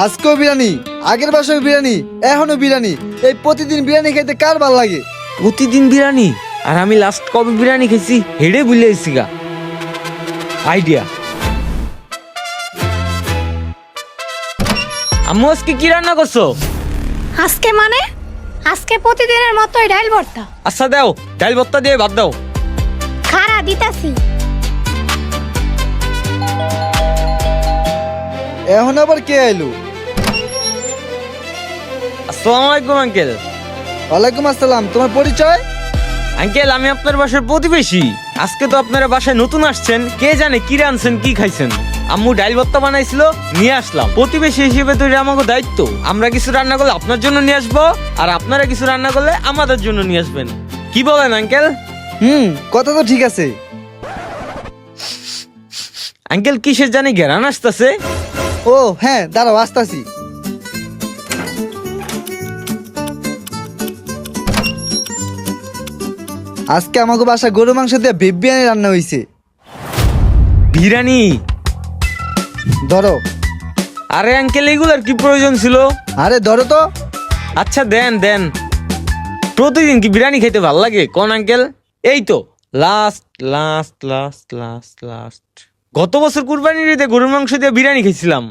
আজকেও বিরিয়ানি, আগের বাসায় বিরিয়ানি, এখনো বিরিয়ানি। এই প্রতিদিন বিরিয়ানি খেতে কার ভাল লাগে? প্রতিদিন বিরিয়ানি? আর আমি লাস্ট কবে বিরিয়ানি খেয়েছি হেডে ভুলে গেছি গা। আইডিয়া, আম্মু আজকে কি রান্না করছো? আজকে মানে আজকে প্রতিদিনের মতোই ডাল ভর্তা। আচ্ছা দাও, ডাল ভর্তা দিয়ে ভাত দাও। খারা দিতাছি। এখন আবার কে আইলো? আসসালামু আলাইকুম আঙ্কেল। ওয়ালাইকুম আসসালাম। তোমার পরিচয়? আঙ্কেল আমি আপনার বাসার প্রতিবেশী। আজকে তো আপনারা বাসায় নতুন আসছেন, কে জানে কি রাঁধছেন কি খাইছেন। আম্মু ডাল ভর্তা বানাইছিল, নিয়ে আসলাম। প্রতিবেশী হিসেবে তো এটা আমাকে দায়িত্ব। আমরা কিছু রান্না করলে আপনার জন্য নিয়ে আসবো, আর আপনারা কিছু রান্না করলে আমাদের জন্য নিয়ে আসবেন। কি বলেন আঙ্কেল? কথা তো ঠিক আছে। আঙ্কেল কিসের জানি ঘেরান আসতেছে। ও হ্যাঁ, দাঁড়াও আসতাছি। আজকে আমাকে বাসা গরু মাংস দিয়ে বিফ বিরিয়ানি রান্না হয়েছে। বিরিয়ানি? ধরো। আরে আঙ্কেল এগুলার কি প্রয়োজন ছিল? আরে ধরো তো। আচ্ছা দেন দেন। প্রতিদিন কি বিরিয়ানি খেতে ভালো লাগে কোন আঙ্কেল? এই তো last last last last last গত বছর কুরবানির ঈদে গরুর মাংস দিয়ে বিরিয়ানি খেয়েছিলাম।